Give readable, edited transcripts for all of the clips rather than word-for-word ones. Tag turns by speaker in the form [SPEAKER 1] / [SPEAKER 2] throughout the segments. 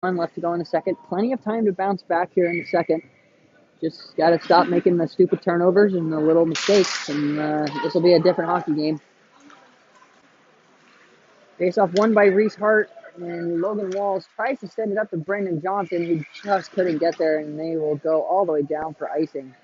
[SPEAKER 1] One left to go in the second. Plenty of time to bounce back here in the second. Just got to stop making the stupid turnovers and the little mistakes, and this will be a different hockey game. Face off won by Reese Hart, and Logan Walls tries to send it up to Brendan Johnson, who just couldn't get there, and they will go all the way down for icing.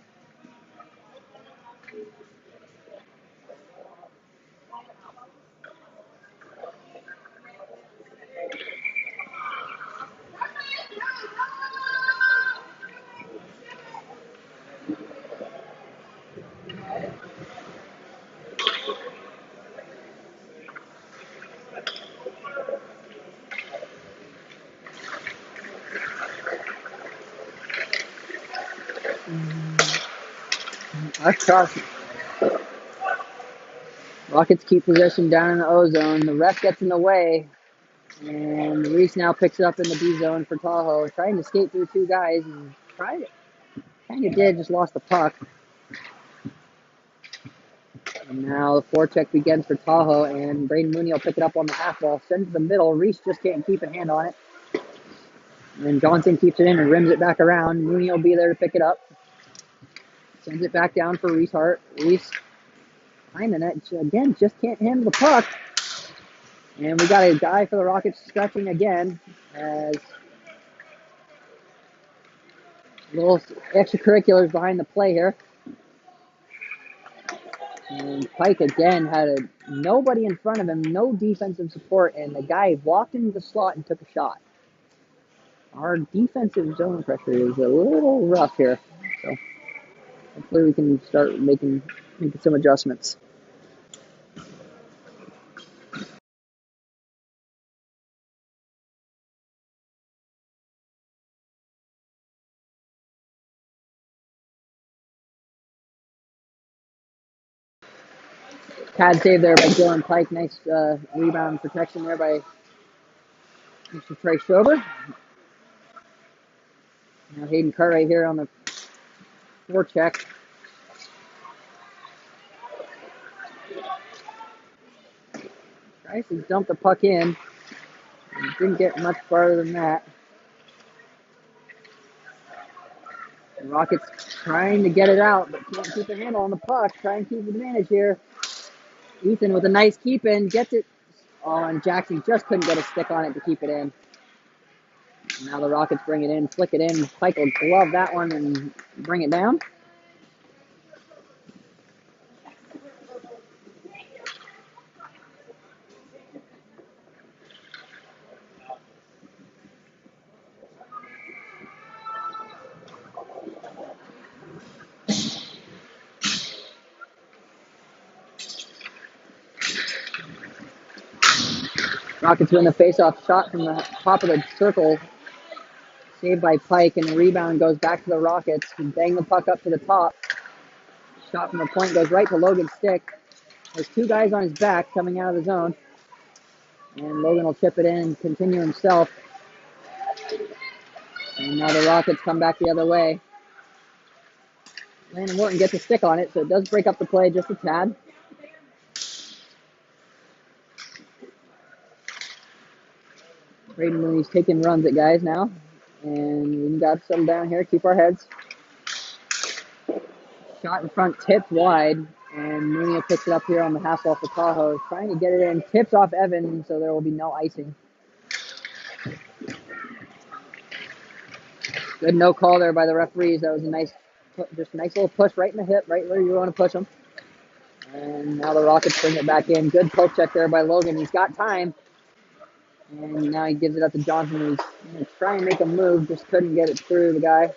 [SPEAKER 1] Across. Rockets keep possession down in the O zone. The ref gets in the way, and Reese now picks it up in the B zone for Tahoe, trying to skate through two guys, and kind of did, just lost the puck. And now the forecheck begins for Tahoe, and Braden Mooney will pick it up on the half wall, send it to the middle. Reese just can't keep a hand on it. And Johnson keeps it in and rims it back around. Mooney will be there to pick it up. Sends it back down for Reese Hart. Reese behind the net again, just can't handle the puck. And we got a guy for the Rockets stretching again as little extracurriculars behind the play here. And Pike again had nobody in front of him, no defensive support, and the guy walked into the slot and took a shot. Our defensive zone pressure is a little rough here, so hopefully we can start making some adjustments. Pad save there by Dylan Pike. Nice rebound protection there by Mr. Trey Schober. Now Hayden Cartwright here on the forecheck. Tries to dump the puck in. Didn't get much farther than that. The Rockets trying to get it out, but can't keep a handle on the puck. Try and keep advantage here. Ethan with a nice keep in, gets it. Oh, and Jackson just couldn't get a stick on it to keep it in. Now the Rockets bring it in, flick it in. Pike will glove that one and bring it down. Rockets win the faceoff shot from the top of the circle. Saved by Pike, and the rebound goes back to the Rockets. And bang the puck up to the top. Shot from the point goes right to Logan's stick. There's two guys on his back coming out of the zone. And Logan will chip it in and continue himself. And now the Rockets come back the other way. Landon Morton gets a stick on it, so it does break up the play just a tad. Braden Mooney's taking runs at guys now. And we got to settle down here, keep our heads. Shot in front, tipped wide. And Mooney picks it up here on the half wall for Tahoe. Trying to get it in, tips off Evan, so there will be no icing. Good no call there by the referees. That was a nice little push right in the hip, right where you want to push them. And now the Rockets bring it back in. Good poke check there by Logan. He's got time. And now he gives it up to Johnson, who's going to try and make a move. Just couldn't get it through the guy.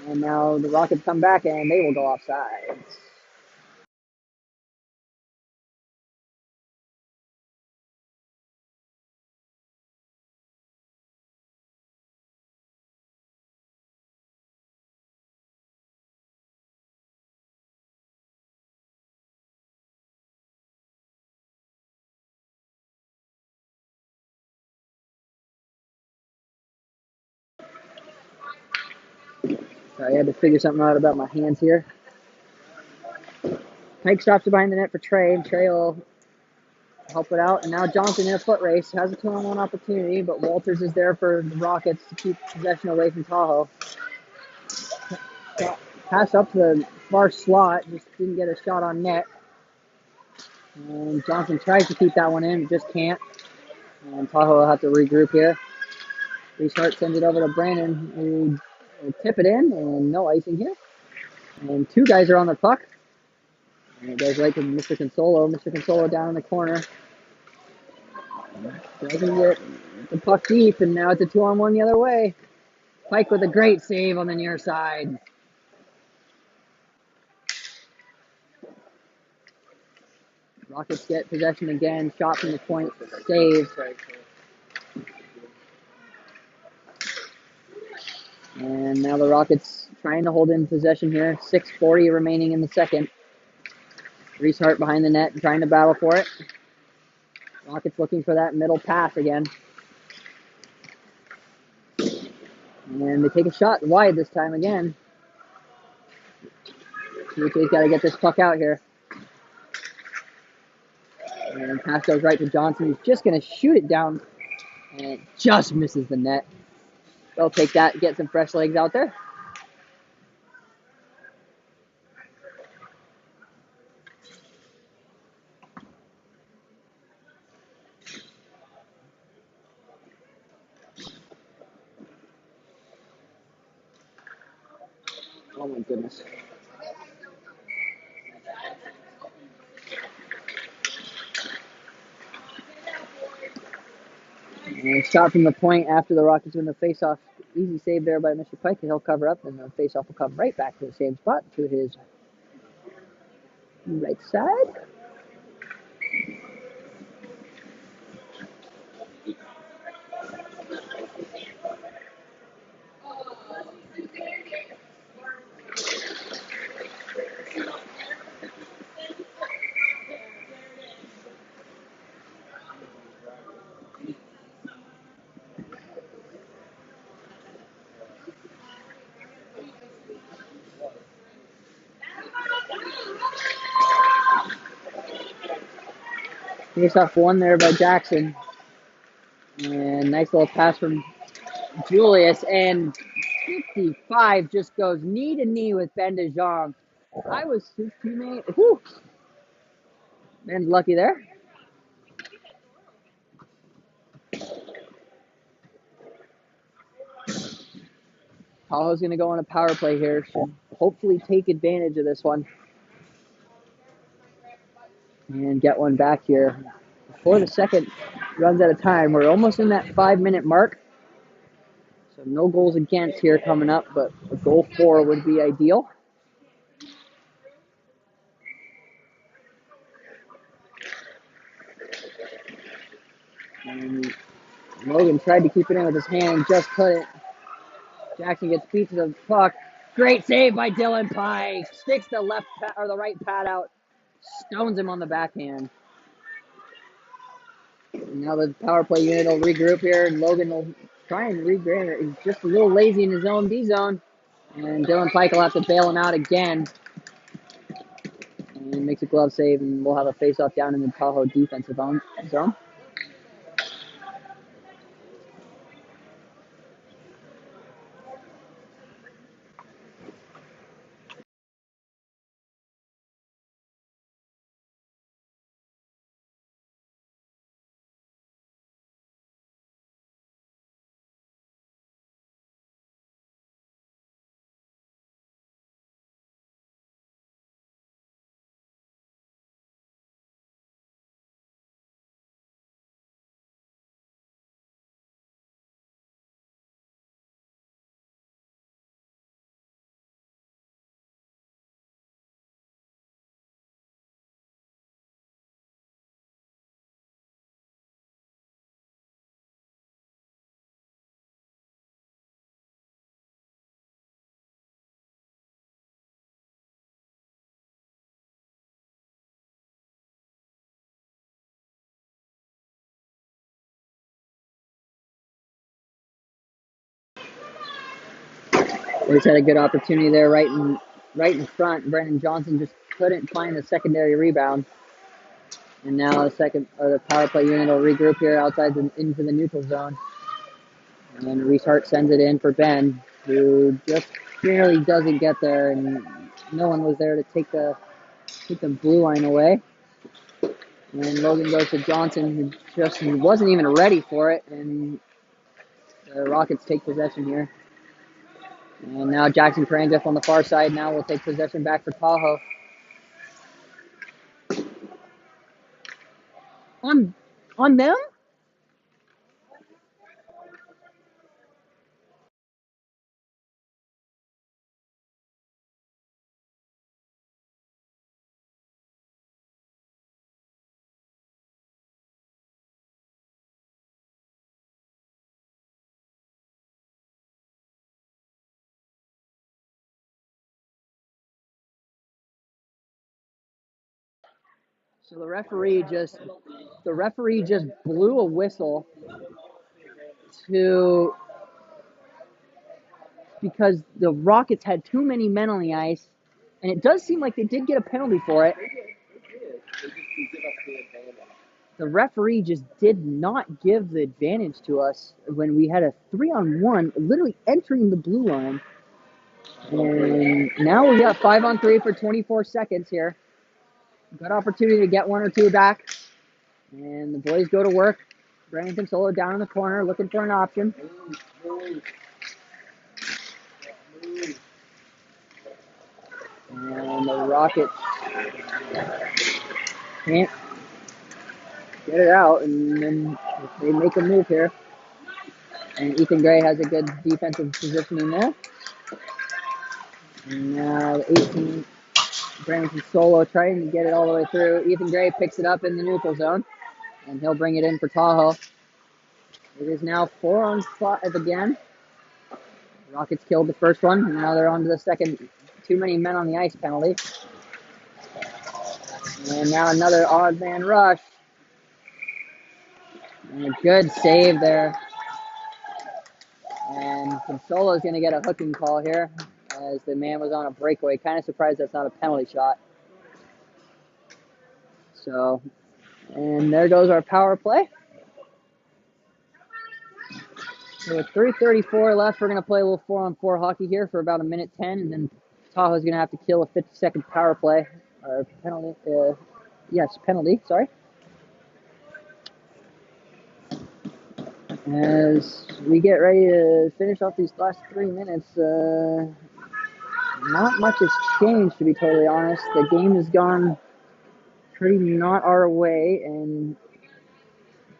[SPEAKER 1] And now the Rockets come back, and they will go offside. Sorry, I had to figure something out about my hands here. Pike stops it behind the net for Trey, and Trey will help it out. And now Johnson in a foot race has a 2-on-1 opportunity, but Walters is there for the Rockets to keep possession away from Tahoe. Pass up to the far slot, just didn't get a shot on net. And Johnson tries to keep that one in, just can't. And Tahoe will have to regroup here. Restart sends it over to Brandon, who will tip it in, and no icing here. And two guys are on the puck. And it goes right to Mr. Consolo. Mr. Consolo down in the corner. Doesn't get the puck deep, and now it's a 2-on-1 the other way. Pike with a great save on the near side. Rockets get possession again. Shot from the point. Save. And now the Rockets trying to hold in possession here. 6:40 remaining in the second. Restart behind the net, trying to battle for it. Rockets looking for that middle pass again. And they take a shot wide this time again. UK's got to get this puck out here. And pass goes right to Johnson. He's just going to shoot it down. And it just misses the net. They'll take that, get some fresh legs out there. Oh my goodness. And shot from the point after the Rockets win the faceoff. Easy save there by Mr. Pike, and he'll cover up, and the faceoff will come right back to the same spot, to his right side. Faceoff one there by Jackson. And nice little pass from Julius. And 55 just goes knee to knee with Ben DeJong. I was his teammate. Whew. Man's lucky there. Tahoe's going to go on a power play here. Should hopefully take advantage of this one. And get one back here. Before the second runs out of time, we're almost in that 5-minute mark. So no goals against here coming up, but a goal for would be ideal. And Logan tried to keep it in with his hand, just couldn't. Jackson gets beat to the puck. Great save by Dylan Pike. Sticks the left or the right pad out. Stones him on the backhand. And now the power play unit will regroup here, and Logan will try and regrab it. He's just a little lazy in his own D zone. And Dylan Pike will have to bail him out again. And makes a glove save, and we'll have a face-off down in the Tahoe defensive zone. He's had a good opportunity there right in front. Brandon Johnson just couldn't find a secondary rebound. And now the power play unit will regroup here outside into the neutral zone. And Restart sends it in for Ben, who just barely doesn't get there, and no one was there to take the blue line away. And Logan goes to Johnson, who just wasn't even ready for it, and the Rockets take possession here. And now Jackson Karanjef on the far side now will take possession back for Tahoe. On them? So the referee just blew a whistle to because the Rockets had too many men on the ice, and it does seem like they did get a penalty for it. The referee just did not give the advantage to us when we had a 3-on-1 literally entering the blue line. And now we got 5-on-3 for 24 seconds here. Good opportunity to get one or two back. And the boys go to work. Brandon Consolo down in the corner looking for an option. And the Rockets can't get it out, and then they make a move here. And Ethan Gray has a good defensive positioning there. And now 18, Brandon Solo trying to get it all the way through. Ethan Gray picks it up in the neutral zone, and he'll bring it in for Tahoe. It is now 4-on-5 again. Rockets killed the first one, and now they're on to the second. Too many men on the ice penalty. And now another odd man rush. And a good save there. And Consolo is going to get a hooking call here as the man was on a breakaway. Kind of surprised that's not a penalty shot. So, and there goes our power play. So with 3:34 left, we're going to play a little 4-on-4 hockey here for about 1:10, and then Tahoe's going to have to kill a 50-second power play, or penalty, penalty, sorry. As we get ready to finish off these last 3 minutes, not much has changed, to be totally honest. The game has gone pretty not our way, and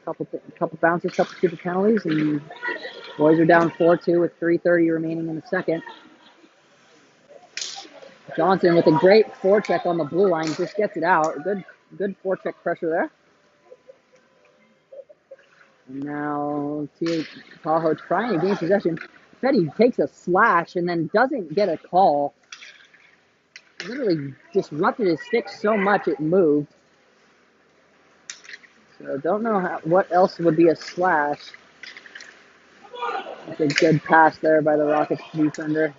[SPEAKER 1] a couple bounces, couple stupid penalties, and boys are down 4-2 with 3:30 remaining in the second. Johnson with a great forecheck on the blue line, just gets it out. Good forecheck pressure there. And now Tahoe trying to gain possession. Fetty takes a slash and then doesn't get a call. Literally disrupted his stick so much it moved. So don't know what else would be a slash. It's a good pass there by the Rockets defender.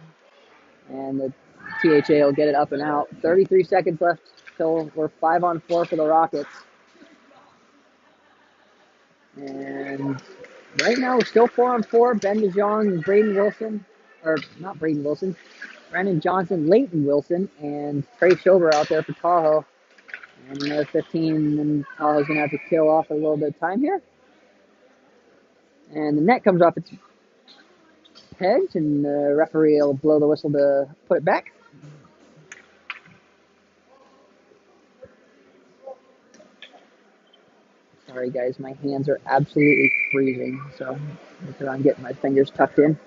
[SPEAKER 1] And the THA will get it up and out. 33 seconds left till we're 5-on-4 for the Rockets. And right now we're still 4-on-4. Ben DeJong, Brandon Johnson, Leighton Wilson, and Trey Schober out there for Tahoe. And another 15, and Tahoe's going to have to kill off a little bit of time here. And the net comes off its hedge, and the referee will blow the whistle to put it back. Sorry, guys, my hands are absolutely freezing, so I'm getting my fingers tucked in.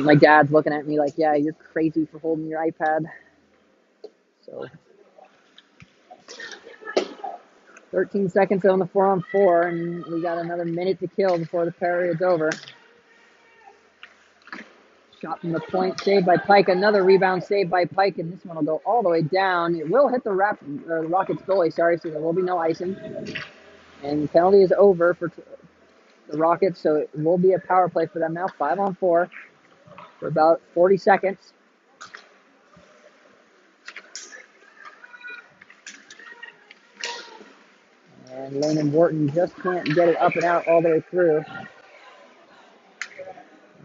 [SPEAKER 1] My dad's looking at me like, yeah, you're crazy for holding your iPad. So 13 seconds on the 4-on-4, and we got another minute to kill before the period's over. Shot from the point, saved by Pike. Another rebound saved by Pike, and this one will go all the way down. It will hit the Rockets goalie, so there will be no icing. And the penalty is over for the Rockets, so it will be a power play for them now, 5-on-4 for about 40 seconds. And Lane and Wharton just can't get it up and out all the way through.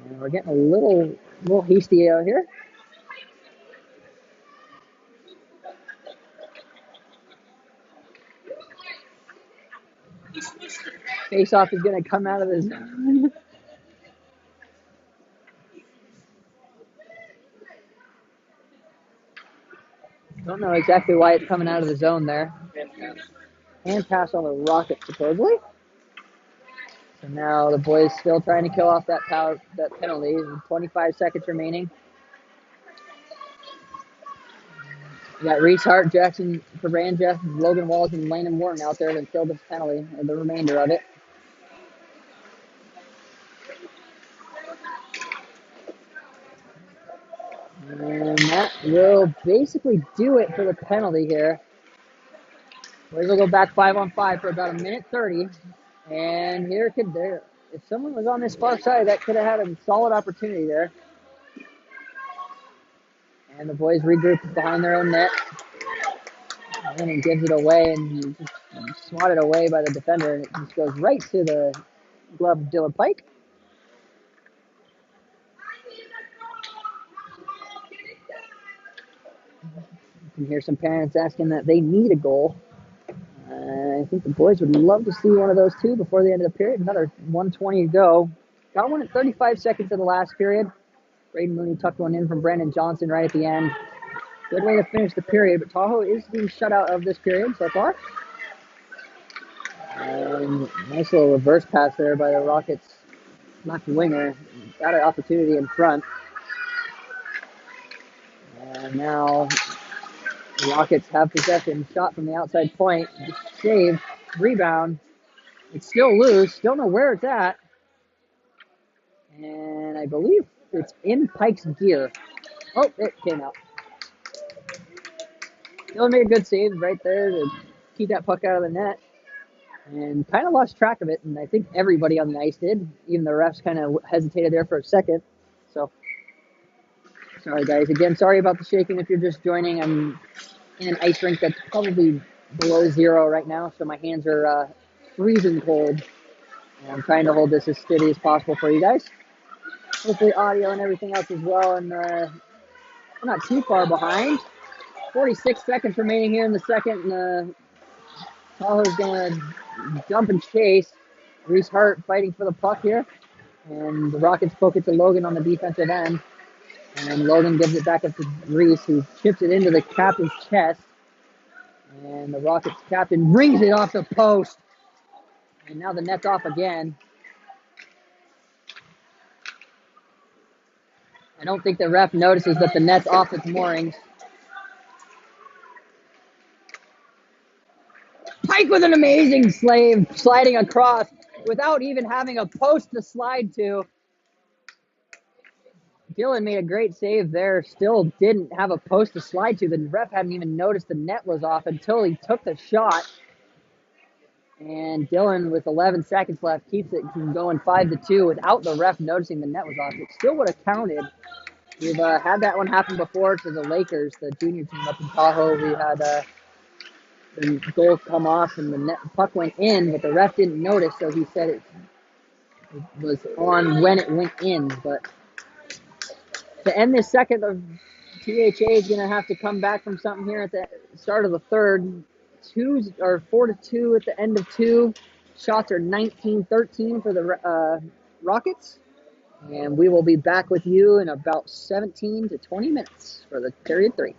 [SPEAKER 1] And we're getting a little hasty out here. Face-off is going to come out of the zone. Don't know exactly why it's coming out of the zone there. Hand pass on the Rockets, supposedly. So now the boys still trying to kill off that penalty. 25 seconds remaining. We got Reese Hart, Jackson Cabranja, Logan Walls, and Landon Wharton out there to kill this penalty, or the remainder of it. And that will basically do it for the penalty here. Boys will go back 5-on-5 for about 1:30. And if someone was on this far side, that could have had a solid opportunity there. And the boys regroup behind their own net. And it gives it away and just swatted away by the defender. And it just goes right to the glove of Dylan Pike. You can hear some parents asking that they need a goal. I think the boys would love to see one of those two before the end of the period. Another 1:20 to go. Got one at 35 seconds of the last period. Braden Mooney tucked one in from Brandon Johnson right at the end. Good way to finish the period, but Tahoe is the shutout of this period so far. And nice little reverse pass there by the Rockets left winger. Got an opportunity in front. And now the Rockets have possession. Shot from the outside point. Saved. Rebound. It's still loose. Don't know where it's at. And I believe it's in Pike's gear. Oh, it came out. Dylan made a good save right there to keep that puck out of the net. And kind of lost track of it, and I think everybody on the ice did. Even the refs kind of hesitated there for a second. So, sorry guys. Again, sorry about the shaking if you're just joining. I'm in an ice rink that's probably below 0 right now, so my hands are freezing cold. And I'm trying to hold this as steady as possible for you guys. Hopefully audio and everything else as well, and we're not too far behind. 46 seconds remaining here in the second, and Tahoe's going to jump and chase. Reese Hart fighting for the puck here. And the Rockets poke it to Logan on the defensive end. And Logan gives it back up to Reese, who chips it into the captain's chest. And the Rockets captain brings it off the post. And now the net's off again. I don't think the ref notices that the net's off its moorings. Pike with an amazing sliding across without even having a post to slide to. Dylan made a great save there. Still didn't have a post to slide to. The ref hadn't even noticed the net was off until he took the shot. And Dylan, with 11 seconds left, keeps it going 5-2 without the ref noticing the net was off. It still would have counted. We've had that one happen before to the Lakers, the junior team up in Tahoe. We had the goal come off and the puck went in, but the ref didn't notice, so he said it was on when it went in. But to end this second, the THA is going to have to come back from something here at the start of the third. 4-2 at the end of 2. Shots are 19-13 for the Rockets. And we will be back with you in about 17 to 20 minutes for the period 3.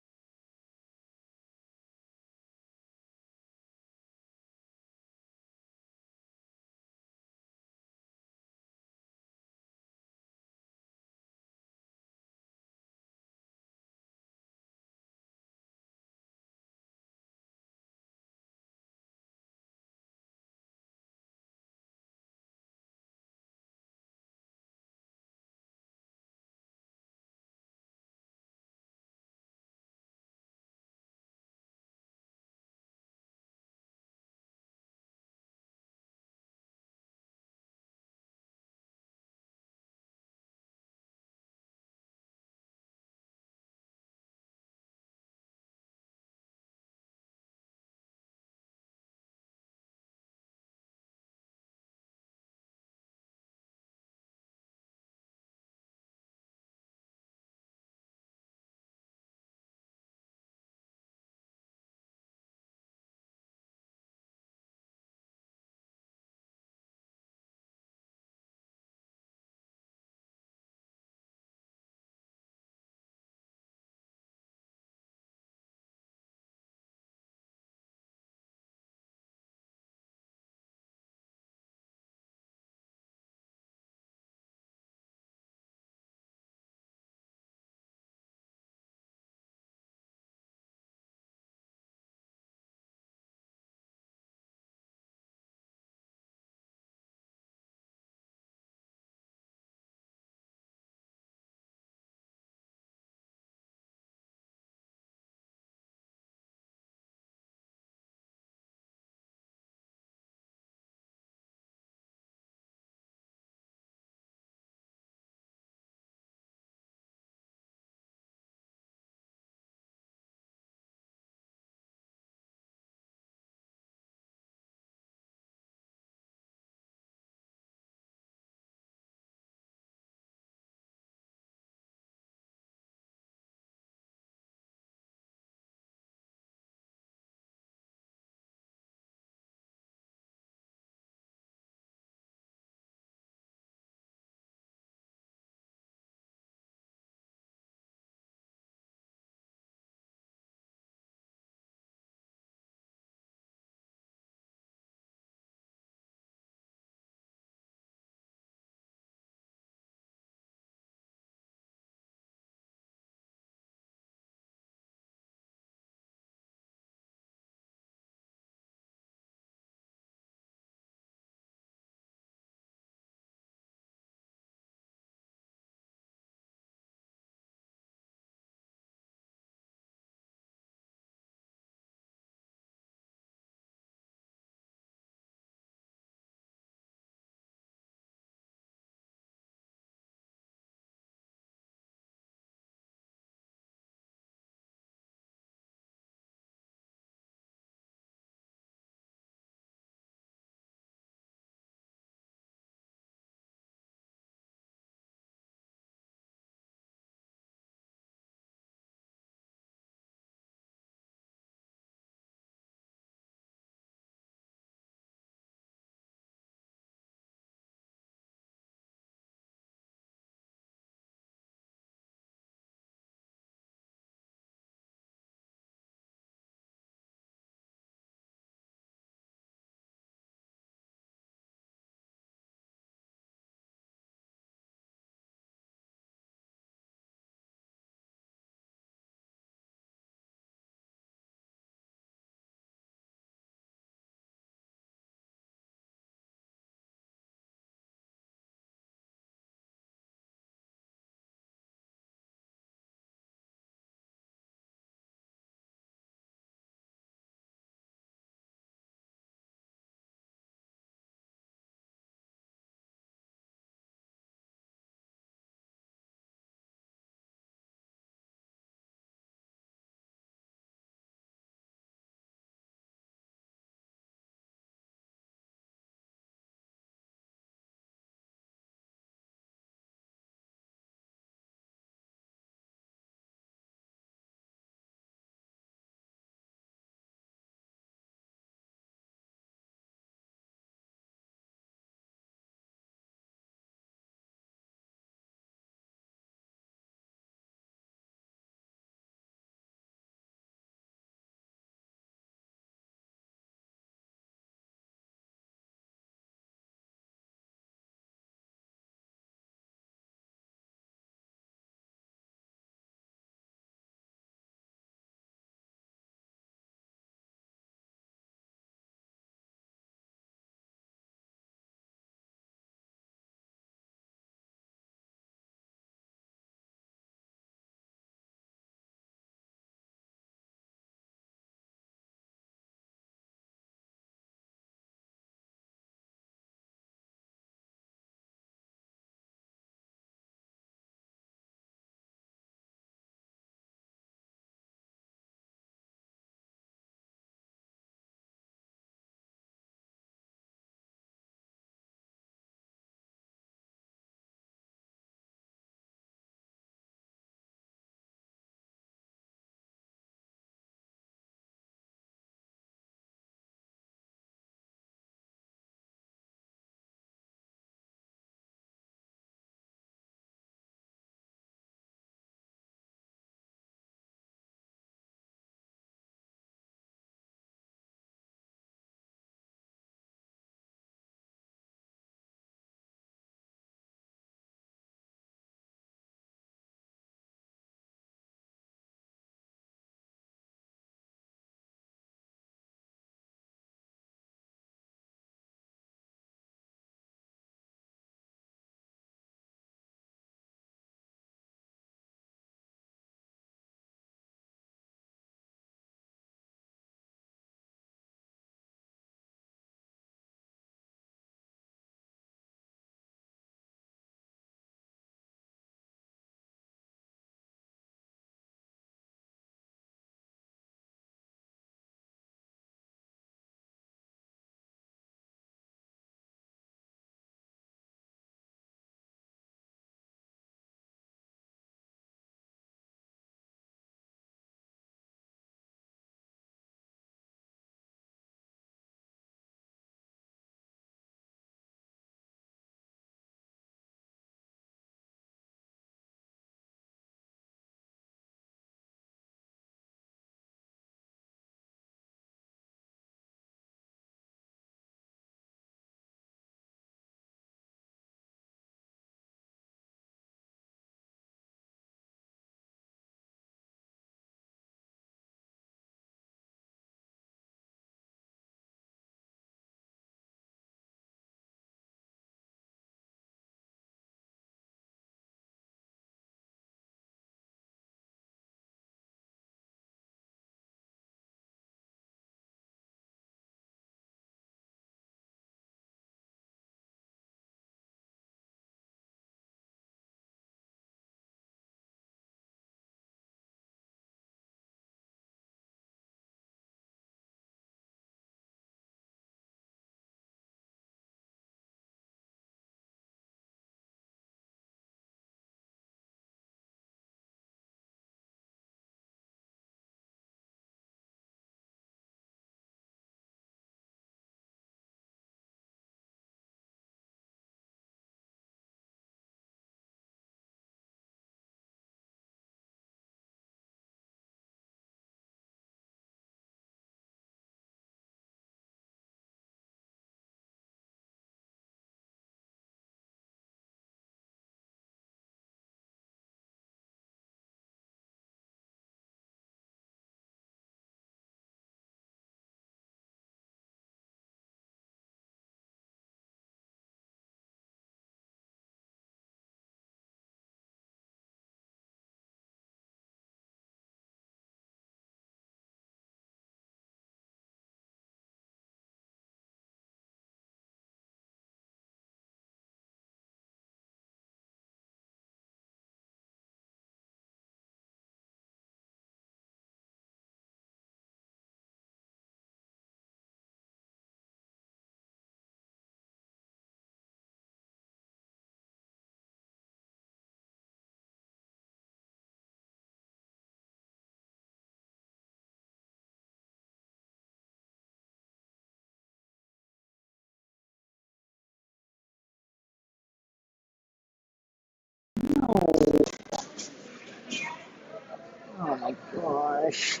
[SPEAKER 1] my gosh.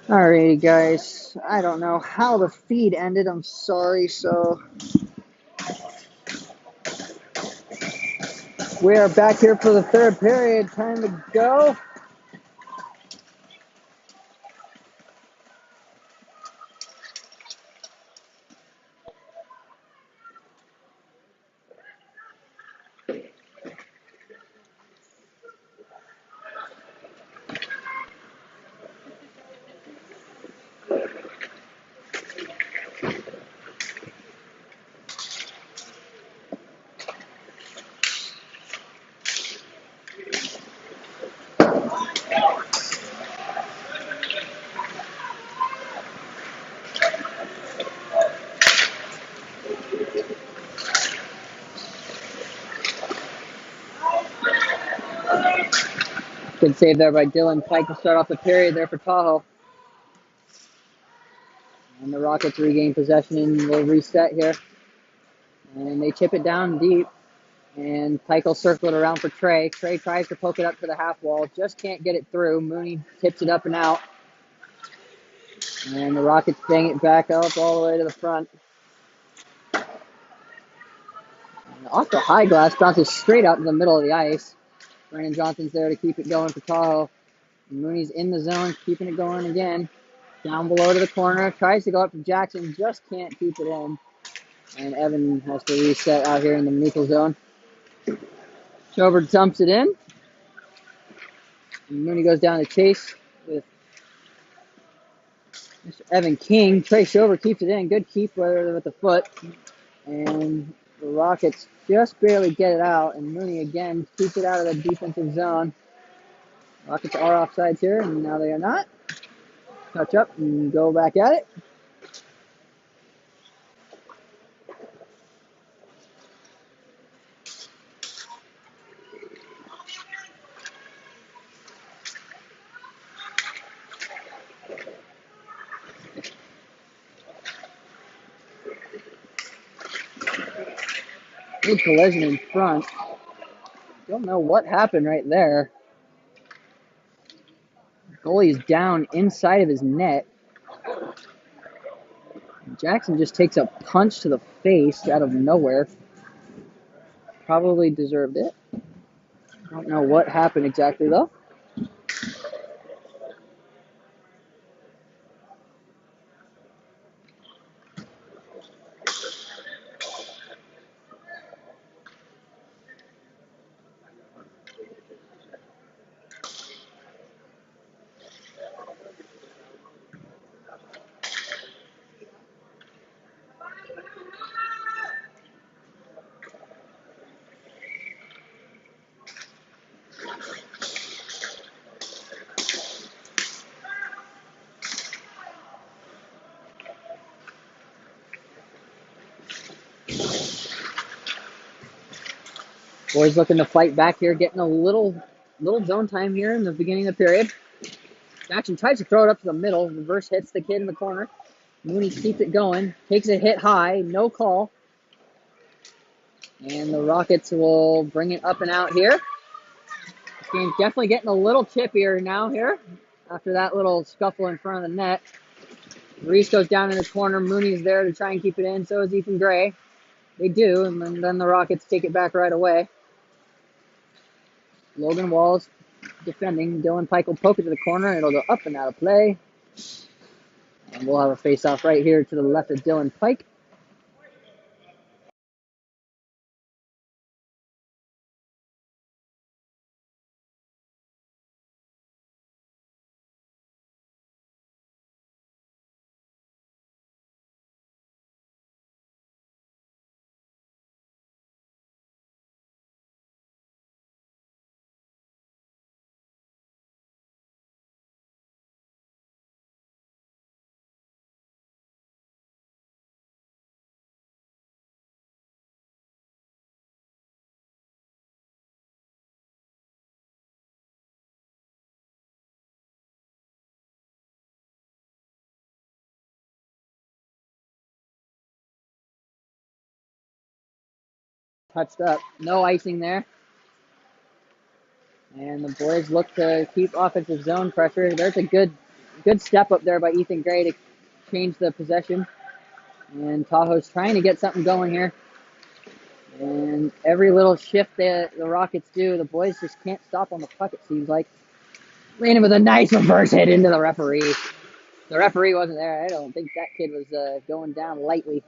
[SPEAKER 1] Alrighty, guys. I don't know how the feed ended. I'm sorry. So we are back here for the third period. Time to go. Good save there by Dylan Pike to start off the period there for Tahoe. And the Rockets regain possession and will reset here. And they chip it down deep. And Pike will circle it around for Trey. Trey tries to poke it up to the half wall. Just can't get it through. Mooney tips it up and out. And the Rockets bang it back up all the way to the front. And off the high glass, bounces straight out to the middle of the ice. Brandon Johnson's there to keep it going for Tahoe. Mooney's in the zone, keeping it going again. Down below to the corner, tries to go up to Jackson, just can't keep it in. And Evan has to reset out here in the neutral zone. Shover dumps it in. And Mooney goes down to chase with Mr. Evan King. Trey Shover keeps it in. Good keep with the foot. And the Rockets just barely get it out. And Mooney again keeps it out of the defensive zone. Rockets are offsides here, and now they are not. Touch up and go back at it. Good collision in front. Don't know what happened right there. Goalie's down inside of his net. Jackson just takes a punch to the face out of nowhere. Probably deserved it. Don't know what happened exactly though. Boys looking to fight back here, getting a little zone time here in the beginning of the period. Jackson tries to throw it up to the middle. Reverse hits the kid in the corner. Mooney keeps it going. Takes a hit high. No call. And the Rockets will bring it up and out here. This game's definitely getting a little chippier now here after that little scuffle in front of the net. Reese goes down in the corner. Mooney's there to try and keep it in. So is Ethan Gray. They do, and then the Rockets take it back right away. Logan Walls defending. Dylan Pike will poke it to the corner. It'll go up and out of play. And we'll have a face-off right here to the left of Dylan Pike. Touched up. No icing there. And the boys look to keep offensive zone pressure. There's a good step up there by Ethan Gray to change the possession. And Tahoe's trying to get something going here. And every little shift that the Rockets do, the boys just can't stop on the puck, it seems like. Landon with a nice reverse hit into the referee. The referee wasn't there. I don't think that kid was going down lightly.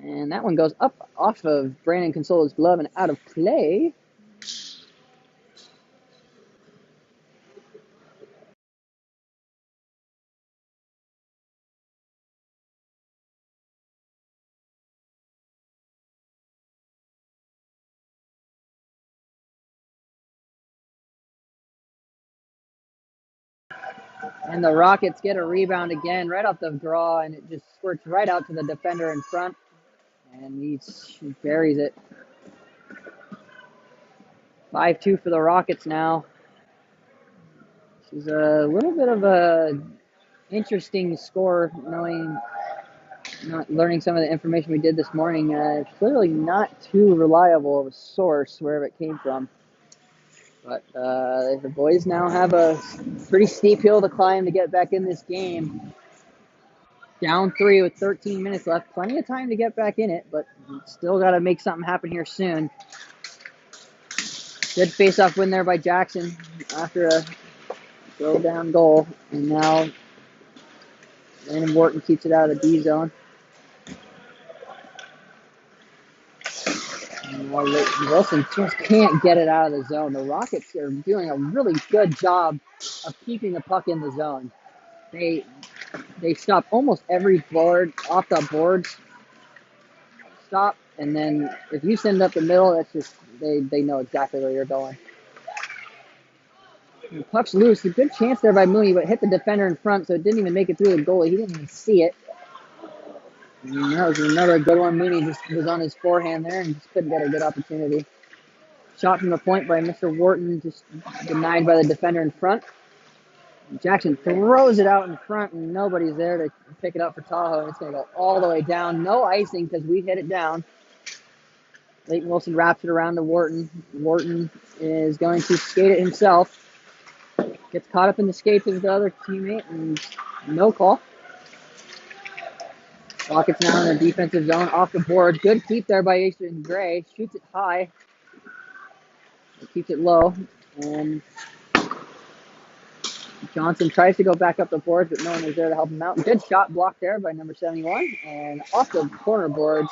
[SPEAKER 1] And that one goes up off of Brandon Consolo's glove and out of play. And the Rockets get a rebound again right off the draw, and it just squirts right out to the defender in front. And he buries it. 5-2 for the Rockets now. This is a little bit of a interesting score, learning some of the information we did this morning. Clearly not too reliable of a source wherever it came from. But the boys now have a pretty steep hill to climb to get back in this game. Down 3 with 13 minutes left. Plenty of time to get back in it, but still got to make something happen here soon. Good face-off win there by Jackson after a throw-down goal. And now Landon Wharton keeps it out of the D zone. And Wilson just can't get it out of the zone. The Rockets are doing a really good job of keeping the puck in the zone. They stop almost every board off the boards. Stop, and then if you send up the middle, that's just they know exactly where you're going. The puck's loose. A good chance there by Mooney, but hit the defender in front, so it didn't even make it through the goalie. He didn't even see it. And that was another good one. Mooney just was on his forehand there and just couldn't get a good opportunity. Shot from the point by Mr. Wharton, just denied by the defender in front. Jackson throws it out in front, and nobody's there to pick it up for Tahoe. And it's going to go all the way down. No icing because we hit it down. Leighton Wilson wraps it around to Wharton. Wharton is going to skate it himself. Gets caught up in the skates of the other teammate, and no call. Rockets now in the defensive zone, off the board. Good keep there by Ethan Gray. Shoots it high. Keeps it low. And Johnson tries to go back up the boards, but no one was there to help him out. Good shot blocked there by number 71. And off the corner boards.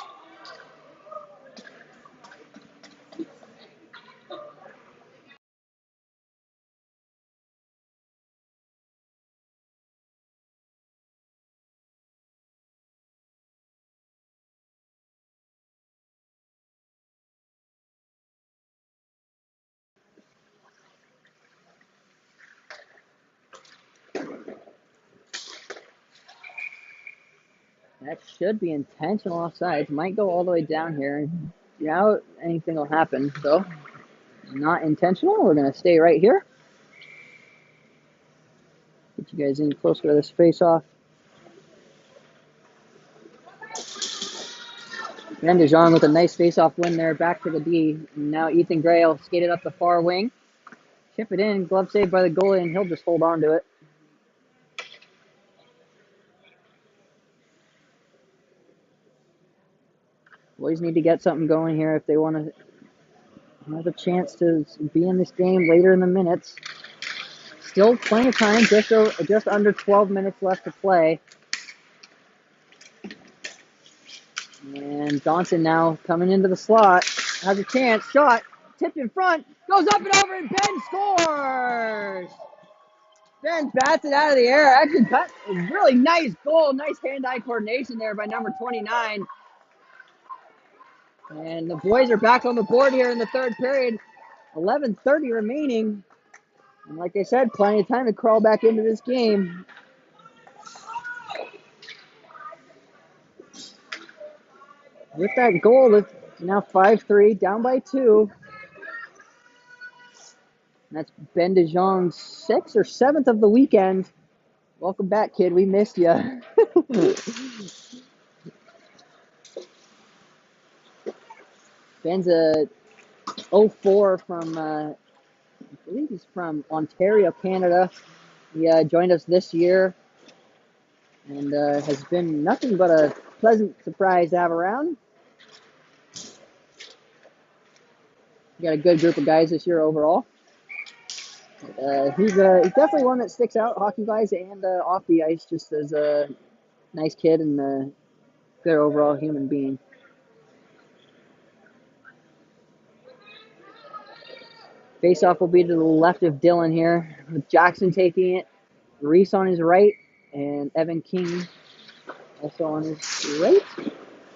[SPEAKER 1] That should be intentional offsides. Might go all the way down here. Doubt anything will happen, though. Not intentional. We're going to stay right here. Get you guys in closer to this face-off. Van de Jong with a nice face-off win there, back to the D. And now Ethan Gray will skate it up the far wing. Chip it in, glove saved by the goalie, and he'll just hold on to it. Boys need to get something going here if they want to have a chance to be in this game later in the minutes. Still plenty of time, just under 12 minutes left to play. And Johnson now coming into the slot, has a chance, shot, tipped in front, goes up and over, and Ben scores! Ben bats it out of the air. Actually, cut a really nice goal, nice hand-eye coordination there by number 29. And the boys are back on the board here in the third period. 11:30 remaining. And like I said, plenty of time to crawl back into this game. With that goal, it's now 5-3, down by 2. And that's Ben de Jong's 6th or 7th of the weekend. Welcome back, kid. We missed you. Ben's a 0-4 from I believe he's from Ontario, Canada. He joined us this year and has been nothing but a pleasant surprise to have around. We got a good group of guys this year overall. He's definitely one that sticks out hockey-wise and off the ice, just as a nice kid and a good overall human being. Face-off will be to the left of Dylan here, with Jackson taking it, Reese on his right, and Evan King also on his right.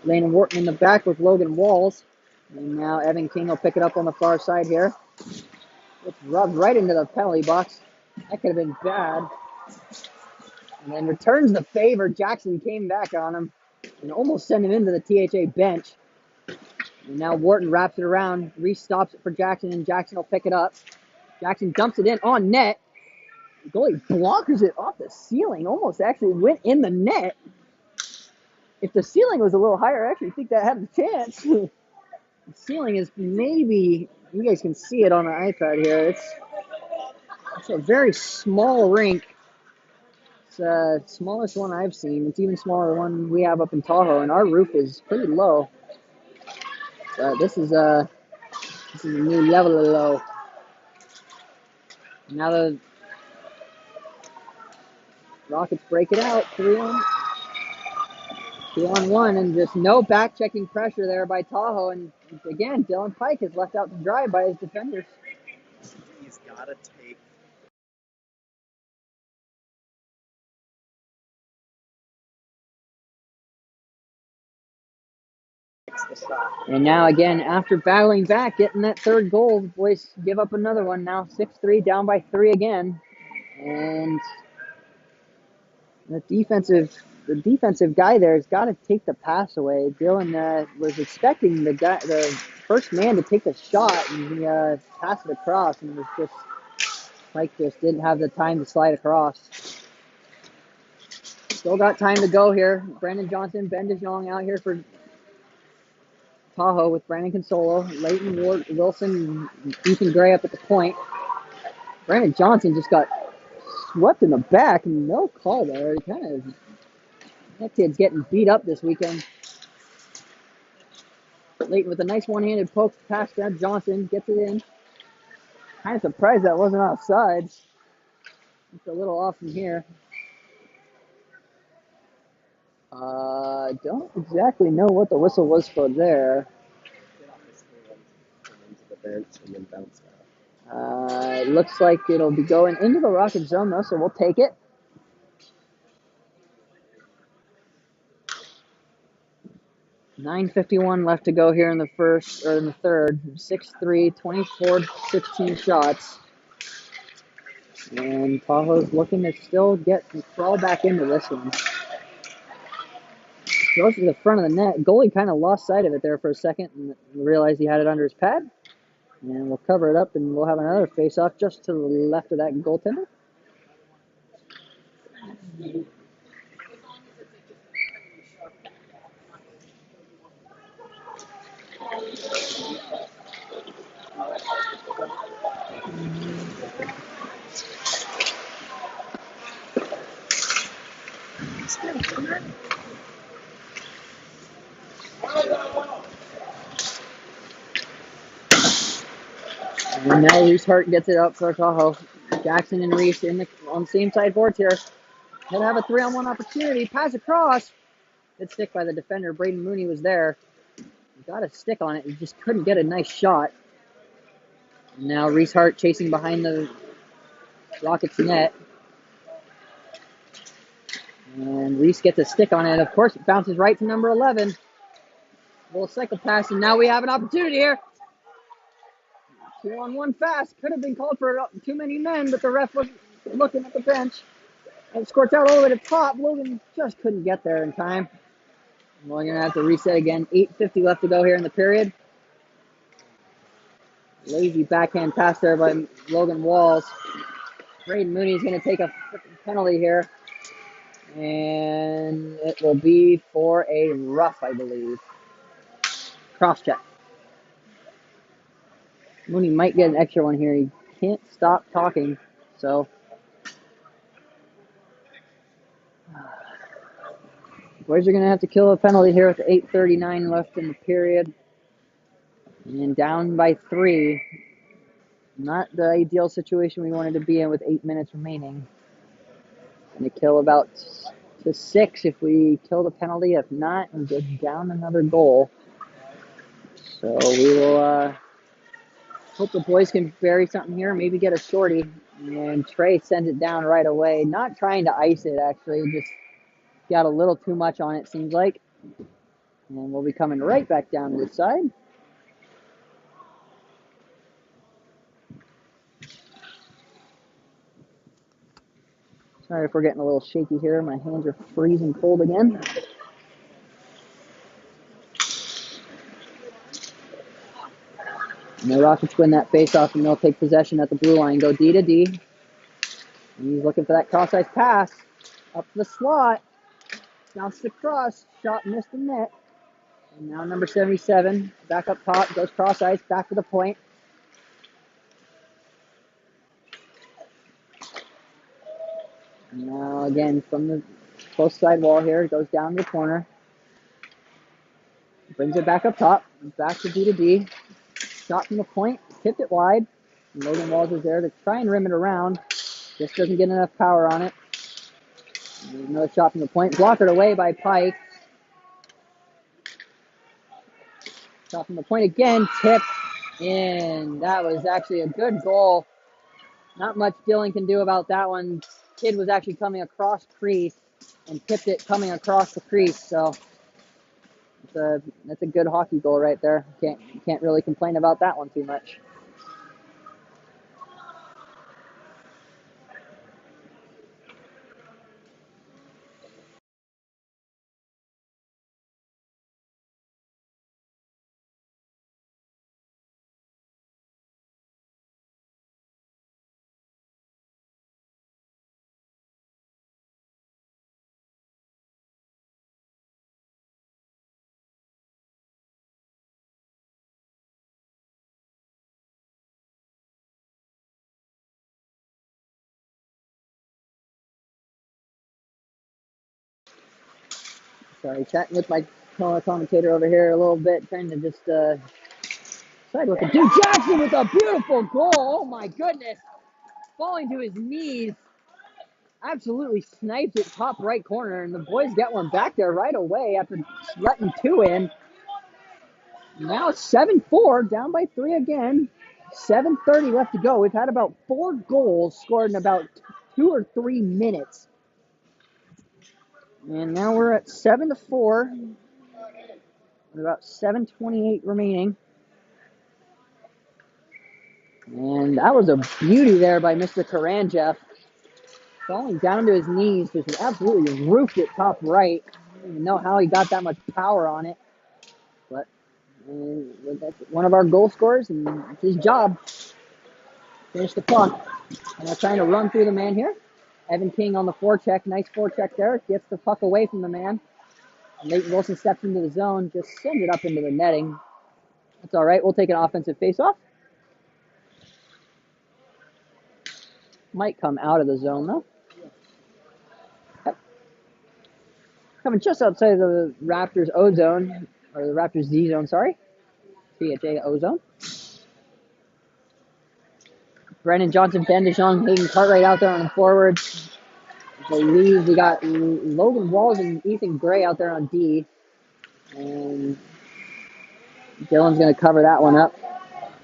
[SPEAKER 1] Landon Wharton in the back with Logan Walls. And now Evan King will pick it up on the far side here. It's rubbed right into the penalty box. That could have been bad. And then returns the favor. Jackson came back on him and almost sent him into the THA bench. And now Wharton wraps it around. Reese stops it for Jackson, and Jackson will pick it up. Jackson dumps it in on net. The goalie blockers it off the ceiling. Almost actually went in the net. If the ceiling was a little higher, I actually think that had a chance. The ceiling is maybe, you guys can see it on the iPad here. It's a very small rink. It's the smallest one I've seen. It's even smaller than the one we have up in Tahoe, and our roof is pretty low. This is a new level of low. Now the Rockets break it out, 2-on-1, and just no back-checking pressure there by Tahoe. And again, Dylan Pike is left out to dry by his defenders.
[SPEAKER 2] He's got to take.
[SPEAKER 1] And now again, after battling back, getting that third goal, the boys give up another one. Now 6-3, down by 3 again. And the defensive guy there has got to take the pass away. Dylan was expecting the first man to take the shot, and he passed it across, and was just Mike just didn't have the time to slide across. Still got time to go here. Brandon Johnson, Ben DeJong out here for Tahoe with Brandon Consolo, Leighton Wilson, and Ethan Gray up at the point. Brandon Johnson just got swept in the back, and no call there. That kid's getting beat up this weekend. Leighton with a nice one-handed poke pass down. Johnson gets it in. Kind of surprised that wasn't offside. It's a little off from here. Don't exactly know what the whistle was for there. It looks like it'll be going into the Rocket zone though, so we'll take it. .9:51 left to go here in the third. 6-3, 24-16 shots. And Tahoe's looking to still crawl back into this one. Goes to the front of the net. Goalie kind of lost sight of it there for a second and realized he had it under his pad. And we'll cover it up, and we'll have another face-off just to the left of that goaltender. And now Reese Hart gets it up for Tahoe. Jackson and Reese on the same side boards here. He'll have a 3-on-1 opportunity. Pass across. Good stick by the defender. Braden Mooney was there. He got a stick on it. He just couldn't get a nice shot. And now Reese Hart chasing behind the Rockets net. And Reese gets a stick on it. Of course, it bounces right to number 11. A little cycle pass, and now we have an opportunity here. 2-on-1 fast. Could have been called for too many men, but the ref was looking at the bench. And squirts out all the way to top. Logan just couldn't get there in time. We're going to have to reset again. 8:50 left to go here in the period. Lazy backhand pass there by Logan Walls. Braden Mooney is going to take a penalty here. And it will be for a rough, I believe. Cross check. Mooney might get an extra one here. He can't stop talking. So, boys are going to have to kill a penalty here with 8:39 left in the period. And down by 3. Not the ideal situation we wanted to be in with 8 minutes remaining. Going to kill about to 6 if we kill the penalty. If not, we go down another goal. So we will hope the boys can bury something here, maybe get a shorty. And Trey sends it down right away. Not trying to ice it, actually. Just got a little too much on it, seems like. And we'll be coming right back down to this side. Sorry if we're getting a little shaky here. My hands are freezing cold again. And the Rockets win that face-off, and they'll take possession at the blue line. Go D to D. And he's looking for that cross-ice pass. Up the slot. Bounced across. Shot missed the net. And now number 77, back up top, goes cross-ice, back to the point. And now again, from the close side wall here, goes down the corner. Brings it back up top, back to D to D. Shot from the point, tipped it wide. And Logan Walls is there to try and rim it around. Just doesn't get enough power on it. And another shot from the point, blockered away by Pike. Shot from the point again, tipped in. That was actually a good goal. Not much Dylan can do about that one. Kid was actually coming across crease and tipped it coming across the crease. So that's a good hockey goal right there. Can't really complain about that one too much. Sorry, chatting with my commentator over here a little bit, trying to just decide what to do. Jackson with a beautiful goal. Oh my goodness. Falling to his knees. Absolutely snipes it top right corner, and the boys get one back there right away after letting 2 in. Now 7-4, down by 3 again. 7:30 left to go. We've had about 4 goals scored in about 2 or 3 minutes. And now we're at 7-4. With about 7:28 remaining. And that was a beauty there by Mr. Karanjev. Falling down to his knees, just absolutely roofed it top right. I don't even know how he got that much power on it. But that's one of our goal scorers, and it's his job. Finish the puck. And they're trying to run through the man here. Evan King on the forecheck. Nice forecheck there. Gets the puck away from the man. Nate Wilson steps into the zone. Just sends it up into the netting. That's all right. We'll take an offensive faceoff. Might come out of the zone, though. Coming just outside of the Raptors O zone, or the Raptors Z zone, sorry. PHA O zone. Brennan Johnson, Ben DeJong, Hayden Cartwright out there on the forwards. I believe we got Logan Walls and Ethan Gray out there on D. And Dylan's going to cover that one up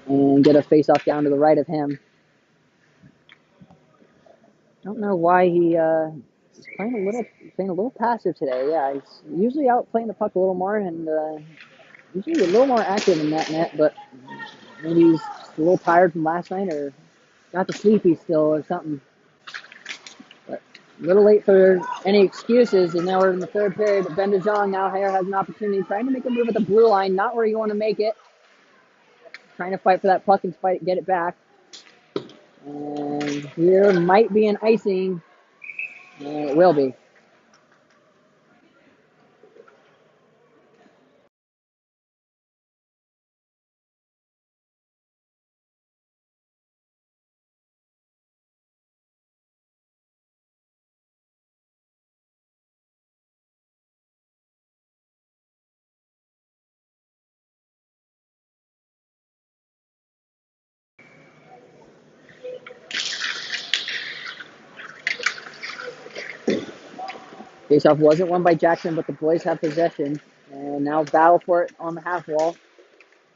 [SPEAKER 1] and get a face-off down to the right of him. Don't know why he's playing a little passive today. Yeah, he's usually out playing the puck a little more and usually a little more active in that net, but maybe he's a little tired from last night or got the sleepy still or something. But a little late for any excuses, and now we're in the third period. Ben DeJong now here has an opportunity, trying to make a move at the blue line, not where you want to make it. Trying to fight for that puck and get it back. And here might be an icing. And it will be. Faceoff wasn't won by Jackson, but the boys have possession. And now battle for it on the half wall.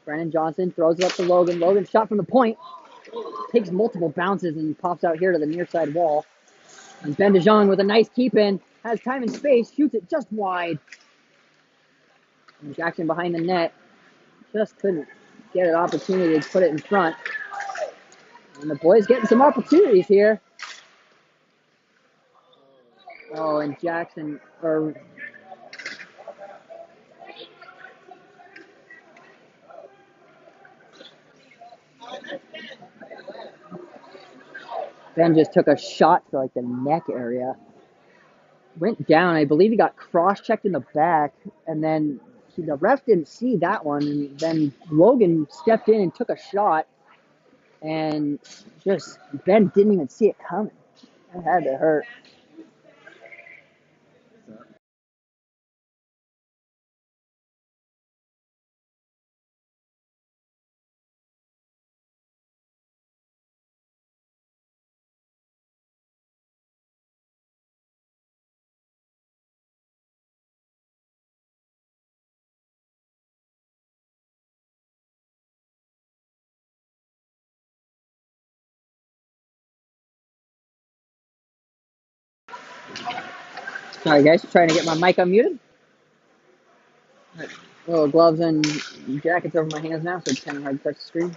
[SPEAKER 1] Brandon Johnson throws it up to Logan. Logan shot from the point. Takes multiple bounces and pops out here to the near side wall. And Ben DeJong with a nice keep in. Has time and space. Shoots it just wide. And Jackson behind the net. Just couldn't get an opportunity to put it in front. And the boys getting some opportunities here. Oh, and Jackson, or Ben just took a shot to like the neck area. Went down. I believe he got cross-checked in the back, and then the ref didn't see that one. And then Logan stepped in and took a shot, and just Ben didn't even see it coming. That had to hurt. Sorry, guys, trying to get my mic unmuted. Little gloves and jackets over my hands now, so it's kind of hard to touch the screen.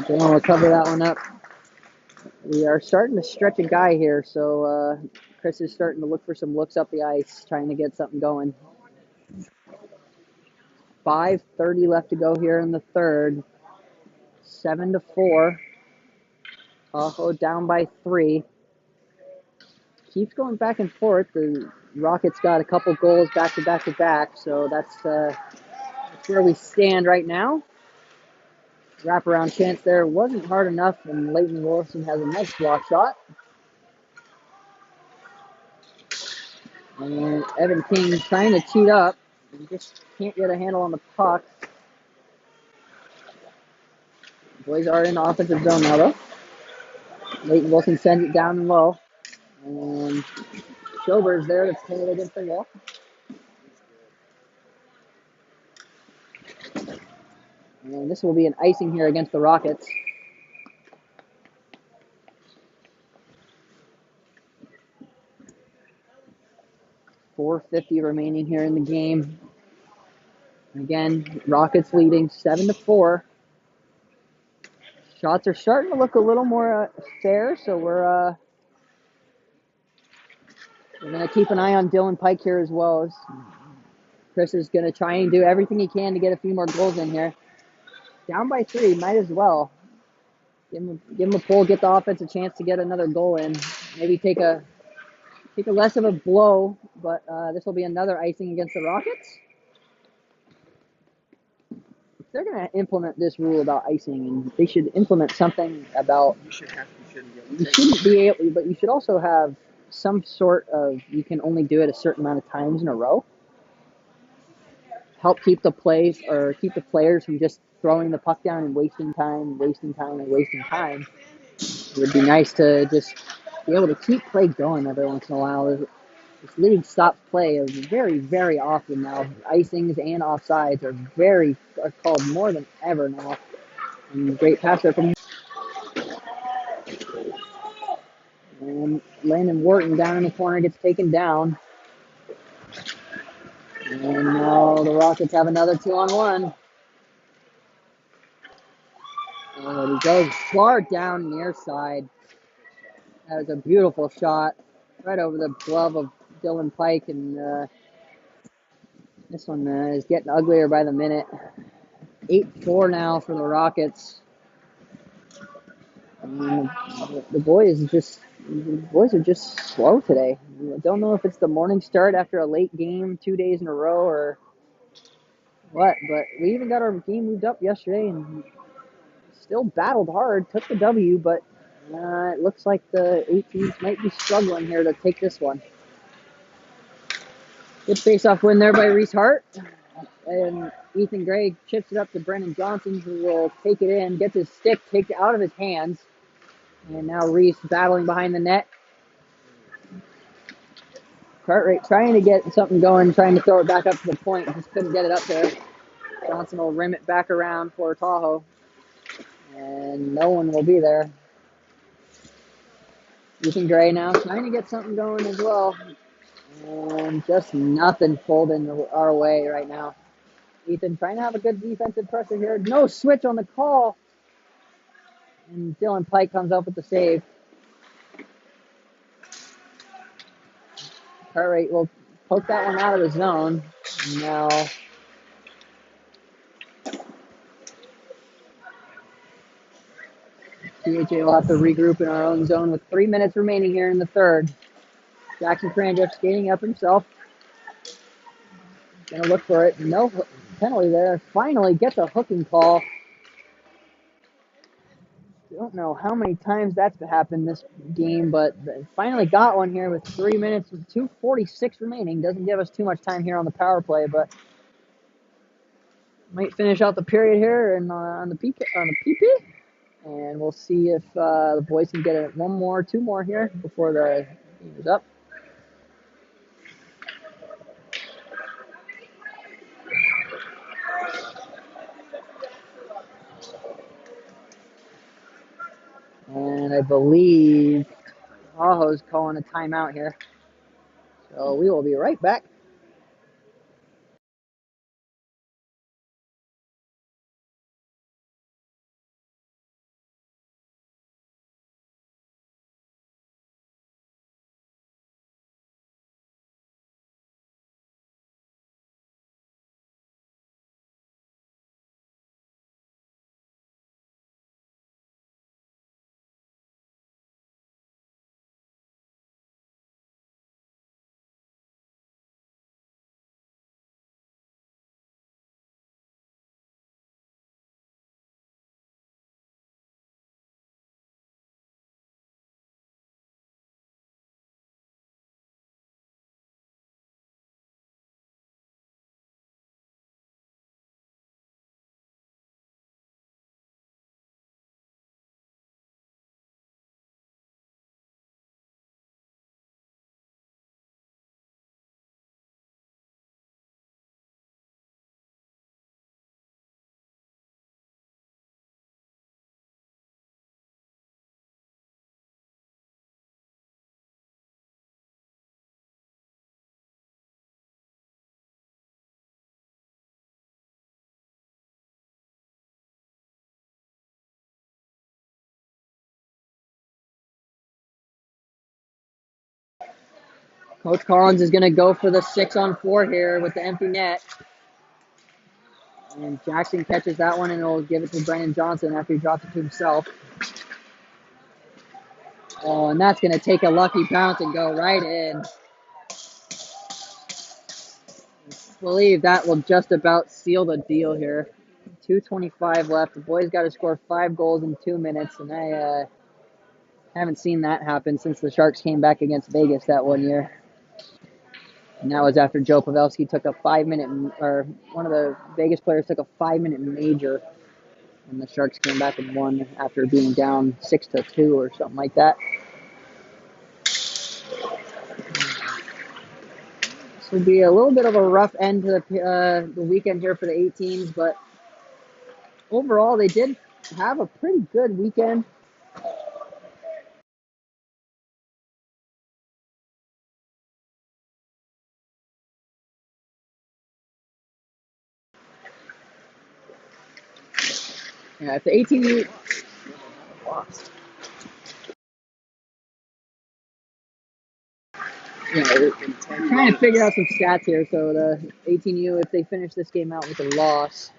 [SPEAKER 1] Dylan will cover that one up. We are starting to stretch a guy here, so Chris is starting to look for some looks up the ice, trying to get something going. 5:30 left to go here in the third. 7-4. Tahoe down by 3. Keeps going back and forth. The Rockets got a couple goals back to back to back, so that's where we stand right now. Wraparound chance there wasn't hard enough, and Leighton Wilson has a nice block shot. And Evan King trying to cheat up. He just can't get a handle on the puck. The boys are in the offensive zone now, though. Leighton Wilson sends it down low. And Schober's there to pin it against the wall. And this will be an icing here against the Rockets. .450 remaining here in the game. Again, Rockets leading 7-4. Shots are starting to look a little more fair, so we're going to keep an eye on Dylan Pike here as well. Chris is going to try and do everything he can to get a few more goals in here. Down by 3, might as well. Give him a pull, get the offense a chance to get another goal in. Maybe take a less of a blow, but this will be another icing against the Rockets. They're going to implement this rule about icing, and they should implement something about you shouldn't be able, but you should also have some sort of, you can only do it a certain amount of times in a row. Help keep the players from just throwing the puck down and wasting time. It would be nice to just be able to keep play going every once in a while. This league stops play very, very often now. Icings and offsides are called more than ever now. And great passer from and Landon Wharton down in the corner gets taken down. And now the Rockets have another 2-on-1. And he goes far down near side. That was a beautiful shot right over the glove of Dylan Pike, and this one is getting uglier by the minute. 8-4 now for the Rockets. And the boys are just slow today. I don't know if it's the morning start after a late game 2 days in a row or what, but we even got our game moved up yesterday and still battled hard, took the W, but it looks like the 18s might be struggling here to take this one. Good face-off win there by Reese Hart. And Ethan Gray chips it up to Brennan Johnson, who will take it in, gets his stick taken out of his hands. And now Reese battling behind the net. Cartwright trying to get something going, trying to throw it back up to the point. Just couldn't get it up there. Johnson will rim it back around for Tahoe. And no one will be there. Ethan Gray now trying to get something going as well. And just nothing folding our way right now. Ethan trying to have a good defensive pressure here. No switch on the call. And Dylan Pike comes up with the save. Cartwright will poke that one out of the zone. Now THA will have to regroup in our own zone with 3 minutes remaining here in the third. Jackson Crandriff skating up himself. Gonna look for it. No penalty there. Finally gets a hooking call. Don't know how many times that's happened this game, but finally got one here with 3 minutes and 2:46 remaining. Doesn't give us too much time here on the power play, but might finish out the period here and on the PP. And we'll see if the boys can get it two more here before the game is up. And I believe Tahoe's calling a timeout here. So we will be right back. Coach Collins is going to go for the 6-on-4 here with the empty net. And Jackson catches that one and will give it to Brennan Johnson after he drops it to himself. Oh, and that's going to take a lucky bounce and go right in. I believe that will just about seal the deal here. 2:25 left. The boys got to score 5 goals in 2 minutes, and I haven't seen that happen since the Sharks came back against Vegas that one year. And that was after Joe Pavelski took a 5-minute, or one of the Vegas players took a 5-minute major, and the Sharks came back and won after being down 6-2 or something like that. This would be a little bit of a rough end to the weekend here for the 18s, but overall they did have a pretty good weekend. Yeah, if the 18U lost. Yeah, we're trying to figure out some stats here. So the 18U, if they finish this game out with a loss,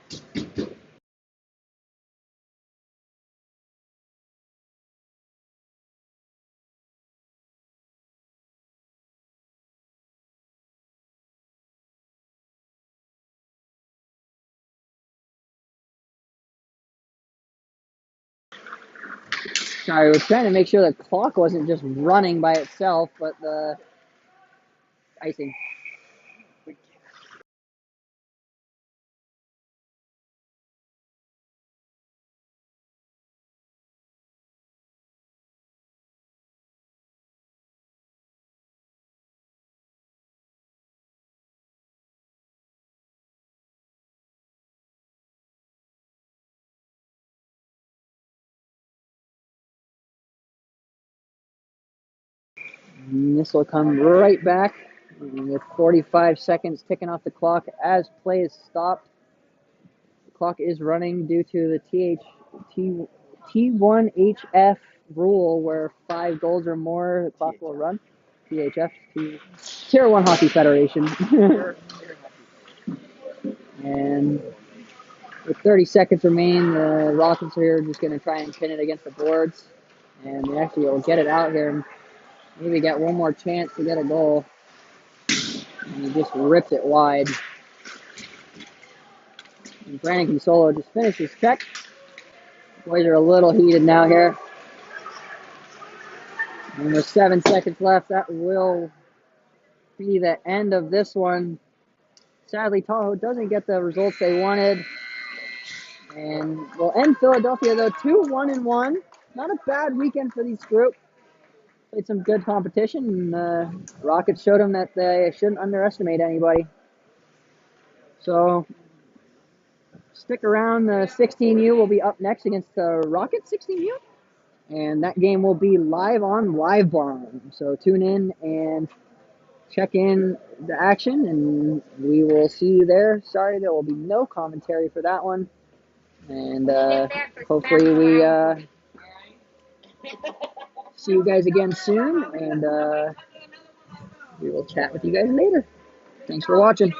[SPEAKER 1] sorry, we're trying to make sure the clock wasn't just running by itself, but the icing. And this will come right back with 45 seconds ticking off the clock as play is stopped. The clock is running due to the T1HF rule where 5 goals or more, the clock will run. THF, Tier 1 Hockey Federation. And with 30 seconds remaining, the Rockets are just going to try and pin it against the boards. And they actually will get it out here and maybe get one more chance to get a goal. And he just ripped it wide. And Brandon Consolo just finished his check. Boys are a little heated now here. And with 7 seconds left, that will be the end of this one. Sadly, Tahoe doesn't get the results they wanted. And we'll end Philadelphia, though, 2-1-1. Not a bad weekend for these group. Played some good competition, and the Rockets showed them that they shouldn't underestimate anybody. So stick around. The 16U will be up next against the Rockets 16U. And that game will be live on Live Barn. So tune in and check in the action, and we will see you there. Sorry, there will be no commentary for that one. And hopefully we see you guys again soon, and we will chat with you guys later. Thanks for watching.